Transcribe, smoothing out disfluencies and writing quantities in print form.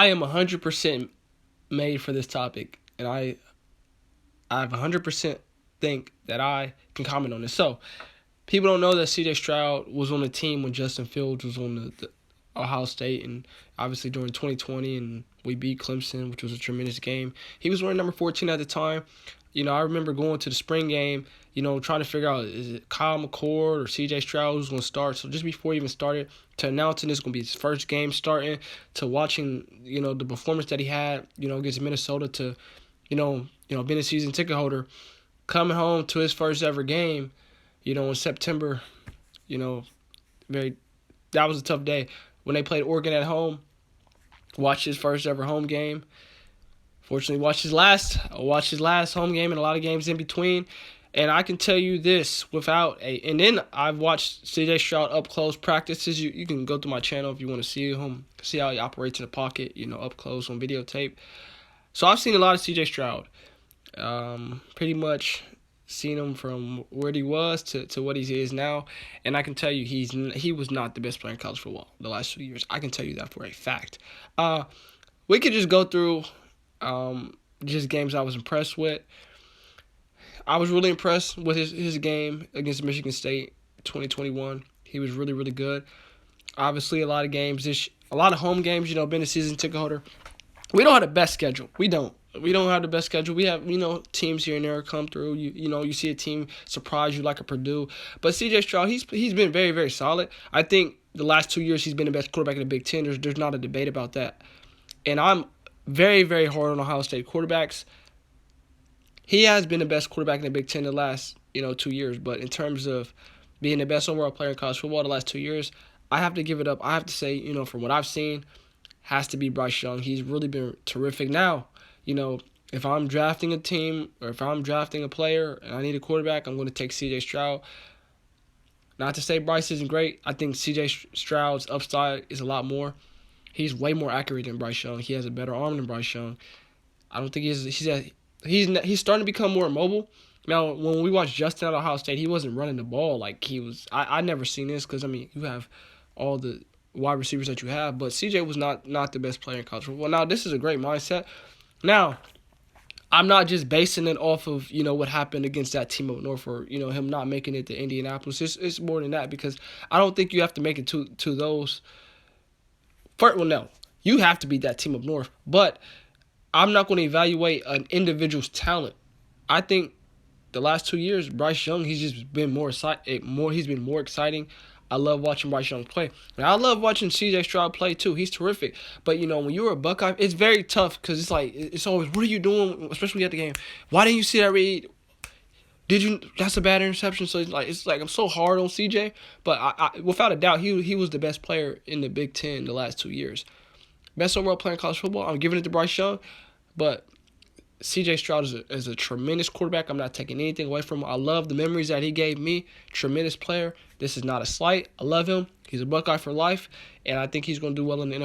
I am 100% made for this topic, and I 100% think that I can comment on this. So, people don't know that C.J. Stroud was on the team when Justin Fields was on the Ohio State, and obviously during 2020, and we beat Clemson, which was a tremendous game. He was wearing number 14 at the time. I remember going to the spring game, trying to figure out, is it Kyle McCord or C.J. Stroud who's going to start? So just before he even started, to announcing this is going to be his first game starting, to watching, the performance that he had, against Minnesota, to, being a season ticket holder, coming home to his first ever game, in September, that was a tough day. When they played Oregon at home, watched his first ever home game. Fortunately, watched his last home game and a lot of games in between. And I can tell you this and then I've watched C.J. Stroud up close practices. You can go to my channel if you want to see him, see how he operates in the pocket, up close on videotape. So I've seen a lot of C.J. Stroud. Pretty much seen him from where he was to what he is now, and I can tell you he was not the best player in college football the last 2 years. I can tell you that for a fact. We could just go through just games I was impressed with. I was really impressed with his game against Michigan State 2021. He was really, really good. Obviously, a lot of home games, being a season ticket holder. We don't have the best schedule. We don't have the best schedule. We have, teams here and there come through. You see a team surprise you like a Purdue. But C.J. Stroud, he's been very, very solid. I think the last 2 years he's been the best quarterback in the Big Ten. There's not a debate about that. And I'm very, very hard on Ohio State quarterbacks. He has been the best quarterback in the Big Ten the last, 2 years. But in terms of being the best overall player in college football the last 2 years, I have to give it up. I have to say, from what I've seen, has to be Bryce Young. He's really been terrific. Now, if I'm drafting a team or if I'm drafting a player and I need a quarterback, I'm going to take C.J. Stroud. Not to say Bryce isn't great. I think C.J. Stroud's upside is a lot more. He's way more accurate than Bryce Young. He has a better arm than Bryce Young. I don't think he's starting to become more mobile. Now, when we watched Justin at Ohio State, he wasn't running the ball like he was. I never seen this because, you have all the wide receivers that you have, but C.J. was not the best player in college football. Now, this is a great mindset. Now, I'm not just basing it off of, what happened against that team up north or, him not making it to Indianapolis. It's more than that because I don't think you have to make it to those. Well, no. You have to beat that team up north. But I'm not going to evaluate an individual's talent. I think the last 2 years, Bryce Young, he's just been he's been more exciting. I love watching Bryce Young play. And I love watching C.J. Stroud play, too. He's terrific. But, when you're a Buckeye, it's very tough because it's always, what are you doing, especially at the game? Why didn't you see that read? That's a bad interception. So it's like I'm so hard on C.J. But I without a doubt, he was the best player in the Big Ten the last 2 years. Best overall player in college football, I'm giving it to Bryce Young. But C.J. Stroud is a tremendous quarterback. I'm not taking anything away from him. I love the memories that he gave me. Tremendous player. This is not a slight. I love him. He's a Buckeye for life, and I think he's going to do well in the NFL.